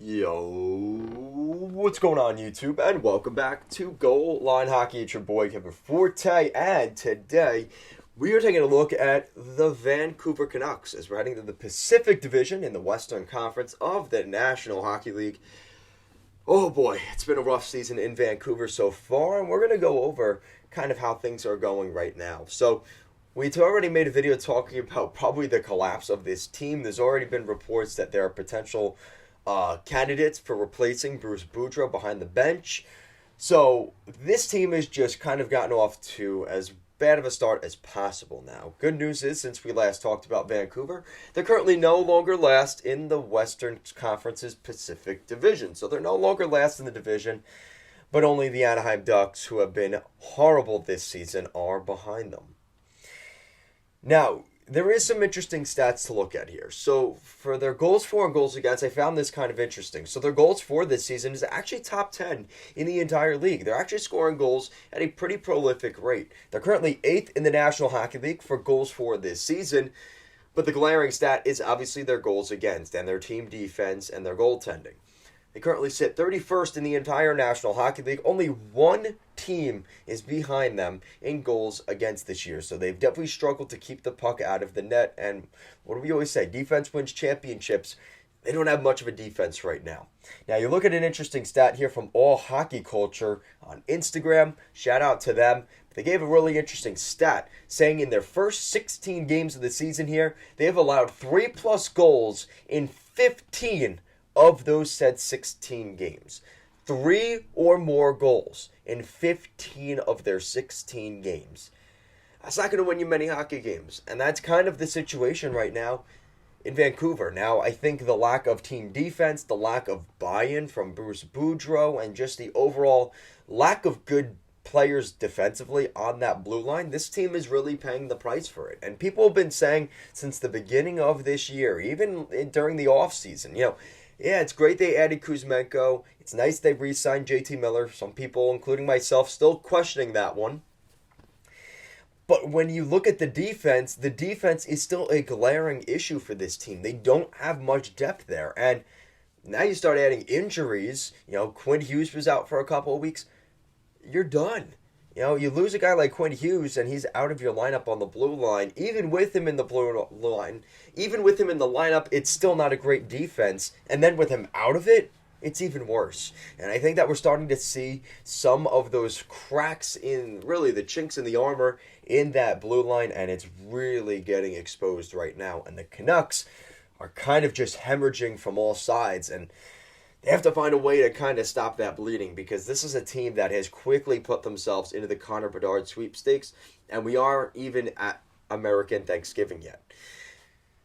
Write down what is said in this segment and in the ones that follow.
Yo, what's going on YouTube? And welcome back to Goal Line Hockey. It's your boy Kevin Forte, and today we are taking a look at the Vancouver Canucks as we're heading to the Pacific Division in the Western Conference of the National Hockey League. Oh boy, it's been a rough season in Vancouver so far, and we're going to go over kind of how things are going right now. So, we've already made a video talking about probably the collapse of this team. There's already been reports that there are potential candidates for replacing Bruce Boudreau behind the bench. So this team has just kind of gotten off to as bad of a start as possible now. Good news is, since we last talked about Vancouver, they're currently no longer last in the Western Conference's Pacific Division. So they're no longer last in the division, but only the Anaheim Ducks, who have been horrible this season, are behind them. Now, there is some interesting stats to look at here. So, for their goals for and goals against, I found this kind of interesting. So, their goals for this season is actually top 10 in the entire league. They're actually scoring goals at a pretty prolific rate. They're currently 8th in the National Hockey League for goals for this season. But the glaring stat is obviously their goals against and their team defense and their goaltending. They currently sit 31st in the entire National Hockey League. Only one team is behind them in goals against this year. So they've definitely struggled to keep the puck out of the net. And what do we always say? Defense wins championships. They don't have much of a defense right now. Now, you look at an interesting stat here from All Hockey Culture on Instagram. Shout out to them. They gave a really interesting stat saying in their first 16 games of the season here, they have allowed 3+ goals in 15 of those said 16 games. 3 or more goals in 15 of their 16 games. That's not going to win you many hockey games. And that's kind of the situation right now in Vancouver. Now, I think the lack of team defense, the lack of buy-in from Bruce Boudreau, and just the overall lack of good players defensively on that blue line, this team is really paying the price for it. And people have been saying since the beginning of this year, even during the offseason, yeah, it's great they added Kuzmenko. It's nice they re-signed JT Miller. Some people, including myself, still questioning that one. But when you look at the defense is still a glaring issue for this team. They don't have much depth there. And now you start adding injuries. Quinn Hughes was out for a couple of weeks. You're done. You lose a guy like Quinn Hughes and he's out of your lineup on the blue line. Even with him in the blue line, even with him in the lineup, it's still not a great defense. And then with him out of it, it's even worse. And I think that we're starting to see some of those cracks in, really, the chinks in the armor in that blue line, and it's really getting exposed right now. And the Canucks are kind of just hemorrhaging from all sides, and they have to find a way to kind of stop that bleeding, because this is a team that has quickly put themselves into the Connor Bedard sweepstakes, and we aren't even at American Thanksgiving yet.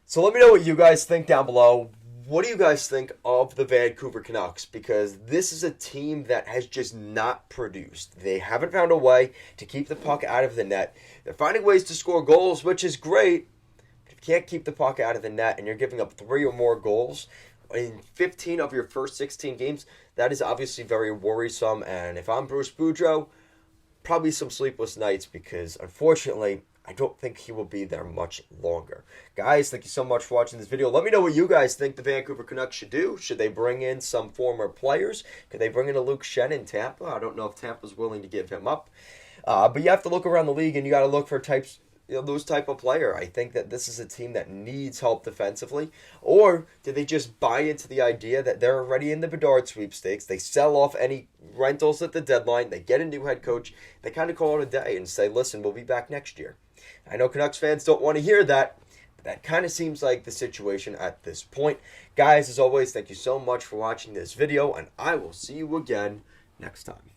So let me know what you guys think down below. What do you guys think of the Vancouver Canucks? Because this is a team that has just not produced. They haven't found a way to keep the puck out of the net. They're finding ways to score goals, which is great. But if you can't keep the puck out of the net and you're giving up 3 or more goals in 15 of your first 16 games, that is obviously very worrisome. And if I'm Bruce Boudreau, probably some sleepless nights, because unfortunately, I don't think he will be there much longer. Guys, thank you so much for watching this video. Let me know what you guys think the Vancouver Canucks should do. Should they bring in some former players? Could they bring in a Luke Schenn in Tampa? I don't know if Tampa's willing to give him up. But you have to look around the league, and you got to look for those type of player. I think that this is a team that needs help defensively. Or did they just buy into the idea that they're already in the Bedard sweepstakes? They sell off any rentals at the deadline. They get a new head coach. They kind of call it a day and say, listen, we'll be back next year. I know Canucks fans don't want to hear that, but that kind of seems like the situation at this point. Guys, as always, thank you so much for watching this video, and I will see you again next time.